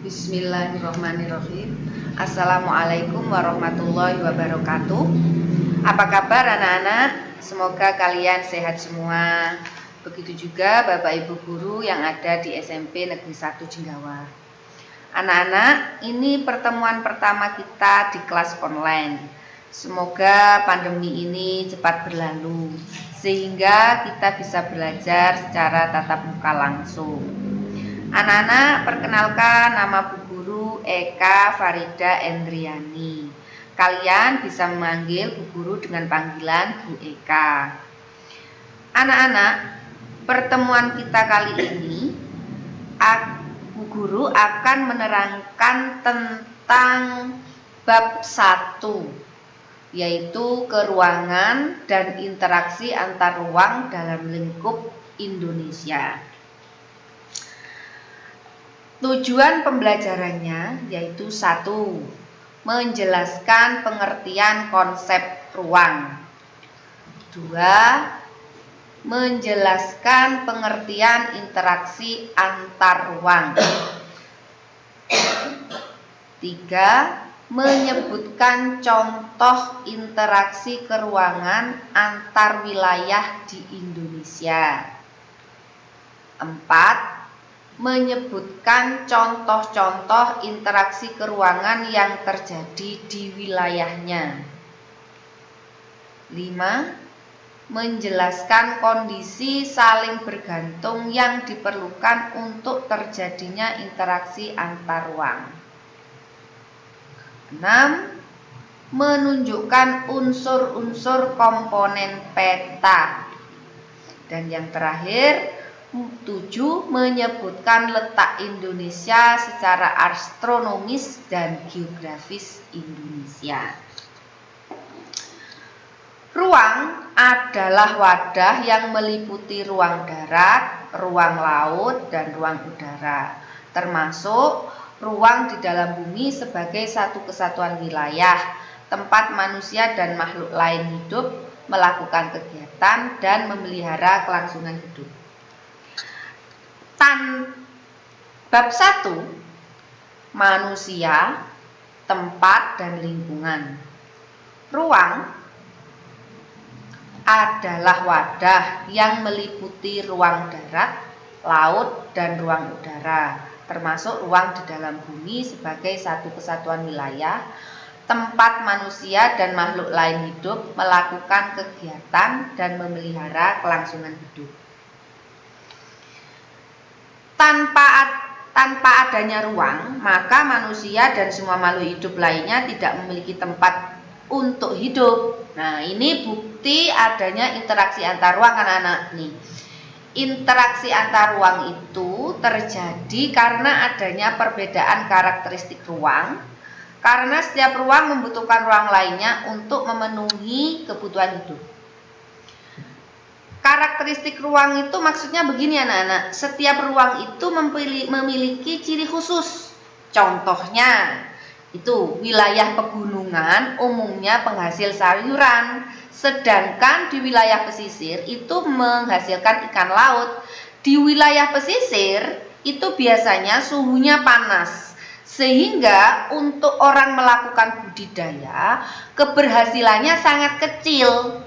Bismillahirrahmanirrahim. Assalamualaikum warahmatullahi wabarakatuh. Apa kabar anak-anak? Semoga kalian sehat semua. Begitu juga Bapak Ibu guru yang ada di SMP Negeri 1 Jenggawa. Anak-anak, ini pertemuan pertama kita di kelas online. Semoga pandemi ini cepat berlalu sehingga kita bisa belajar secara tatap muka langsung. Anak-anak, perkenalkan, nama Bu Guru Eka Farida Endriani. Kalian bisa memanggil Bu Guru dengan panggilan Bu Eka. Anak-anak, pertemuan kita kali ini Bu Guru akan menerangkan tentang bab 1, yaitu keruangan dan interaksi antar ruang dalam lingkup Indonesia. Tujuan pembelajarannya yaitu 1. Menjelaskan pengertian konsep ruang. 2. Menjelaskan pengertian interaksi antar ruang. 3. Menyebutkan contoh interaksi keruangan antar wilayah di Indonesia. 4. Menyebutkan contoh-contoh interaksi keruangan yang terjadi di wilayahnya. 5. Menjelaskan kondisi saling bergantung yang diperlukan untuk terjadinya interaksi antar ruang. 6. Menunjukkan unsur-unsur komponen peta. Dan yang terakhir, 7. Menyebutkan letak Indonesia secara astronomis dan geografis Indonesia. Ruang adalah wadah yang meliputi ruang darat, ruang laut, dan ruang udara, termasuk ruang di dalam bumi sebagai satu kesatuan wilayah, tempat manusia dan makhluk lain hidup, melakukan kegiatan, dan memelihara kelangsungan hidup. Bab 1, manusia, tempat, dan lingkungan. Ruang adalah wadah yang meliputi ruang darat, laut, dan ruang udara, termasuk ruang di dalam bumi sebagai satu kesatuan wilayah, tempat manusia dan makhluk lain hidup, melakukan kegiatan, dan memelihara kelangsungan hidup. Tanpa adanya ruang, maka manusia dan semua makhluk hidup lainnya tidak memiliki tempat untuk hidup. Nah, ini bukti adanya interaksi antar ruang, anak-anak nih. Interaksi antar ruang itu terjadi karena adanya perbedaan karakteristik ruang, karena setiap ruang membutuhkan ruang lainnya untuk memenuhi kebutuhan hidup. Karakteristik ruang itu maksudnya begini anak-anak, setiap ruang itu memiliki ciri khusus. Contohnya itu wilayah pegunungan umumnya penghasil sayuran, sedangkan di wilayah pesisir itu menghasilkan ikan laut. Di wilayah pesisir itu biasanya suhunya panas, sehingga untuk orang melakukan budidaya keberhasilannya sangat kecil.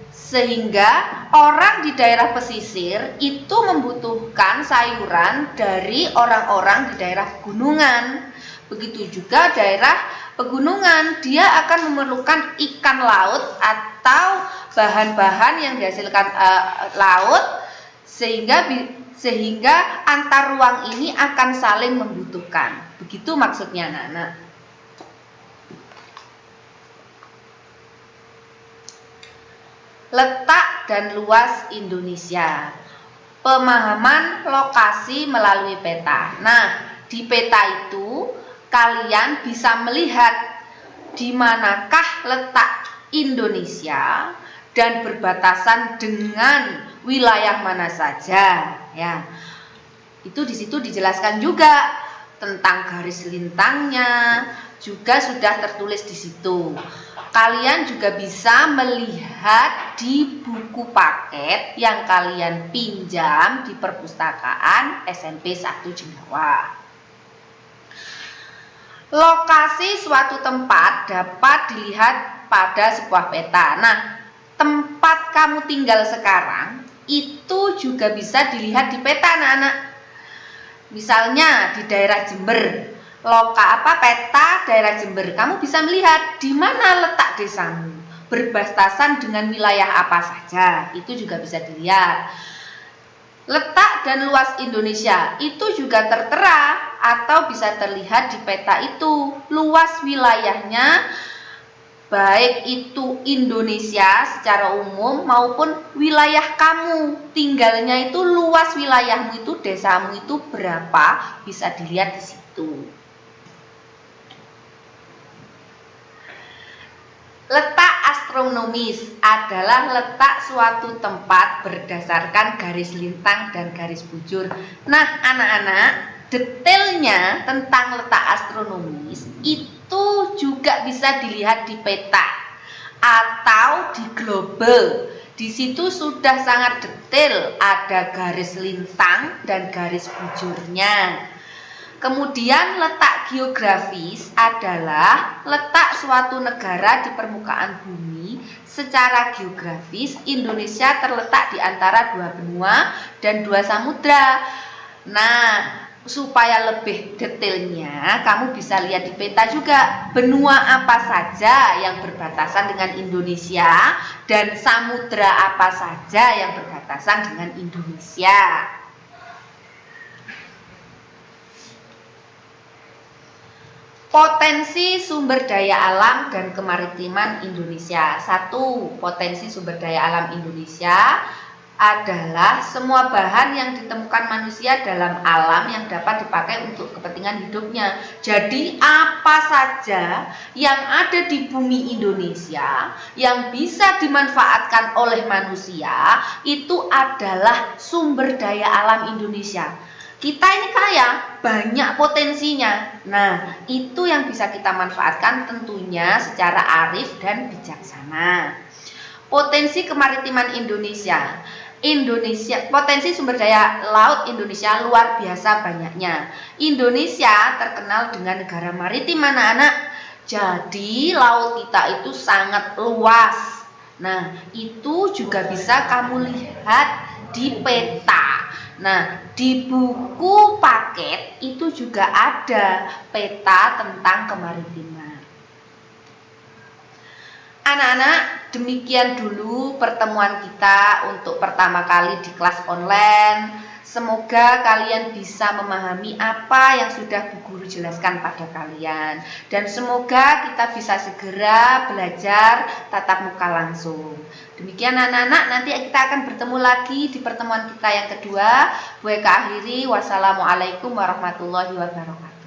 Sehingga orang di daerah pesisir itu membutuhkan sayuran dari orang-orang di daerah pegunungan. Begitu juga daerah pegunungan, dia akan memerlukan ikan laut atau bahan-bahan yang dihasilkan laut, sehingga antar ruang ini akan saling membutuhkan. Begitu maksudnya anak-anak. Letak dan luas Indonesia. Pemahaman lokasi melalui peta. Nah, di peta itu kalian bisa melihat di manakah letak Indonesia dan berbatasan dengan wilayah mana saja, ya. Itu di situ dijelaskan juga tentang garis lintangnya, juga sudah tertulis di situ. Kalian juga bisa melihat di buku paket yang kalian pinjam di perpustakaan SMP 1 Jenggawa. Lokasi suatu tempat dapat dilihat pada sebuah peta. Nah, tempat kamu tinggal sekarang itu juga bisa dilihat di peta, anak-anak. Misalnya di daerah Jember, peta daerah Jember, kamu bisa melihat di mana letak desamu, berbatasan dengan wilayah apa saja, itu juga bisa dilihat. Letak dan luas Indonesia itu juga tertera atau bisa terlihat di peta itu. Luas wilayahnya baik itu Indonesia secara umum maupun wilayah kamu tinggalnya itu, luas wilayahmu itu, desamu itu berapa, bisa dilihat di situ. Letak astronomis adalah letak suatu tempat berdasarkan garis lintang dan garis bujur. Nah, anak-anak, detailnya tentang letak astronomis itu juga bisa dilihat di peta atau di global. Di situ sudah sangat detail, ada garis lintang dan garis bujurnya. Kemudian letak geografis adalah letak suatu negara di permukaan bumi. Secara geografis, Indonesia terletak di antara 2 benua dan 2 samudra. Nah, supaya lebih detailnya, kamu bisa lihat di peta juga benua apa saja yang berbatasan dengan Indonesia dan samudra apa saja yang berbatasan dengan Indonesia. Potensi sumber daya alam dan kemaritiman Indonesia. 1. Potensi sumber daya alam Indonesia adalah semua bahan yang ditemukan manusia dalam alam yang dapat dipakai untuk kepentingan hidupnya. Jadi apa saja yang ada di bumi Indonesia yang bisa dimanfaatkan oleh manusia itu adalah sumber daya alam Indonesia. Kita ini kaya, banyak potensinya. Nah, itu yang bisa kita manfaatkan tentunya secara arif dan bijaksana. Potensi kemaritiman Indonesia. Potensi sumber daya laut Indonesia luar biasa banyaknya. Indonesia terkenal dengan negara maritim, anak-anak. Jadi, laut kita itu sangat luas. Nah, itu juga bisa kamu lihat di peta. Nah, di buku paket itu juga ada peta tentang kemaritiman. Anak-anak, demikian dulu pertemuan kita untuk pertama kali di kelas online. Semoga kalian bisa memahami apa yang sudah Bu Guru jelaskan pada kalian. Dan semoga kita bisa segera belajar tatap muka langsung. Demikian anak-anak, nanti kita akan bertemu lagi di pertemuan kita yang kedua. Bu Eka akhiri, wassalamualaikum warahmatullahi wabarakatuh.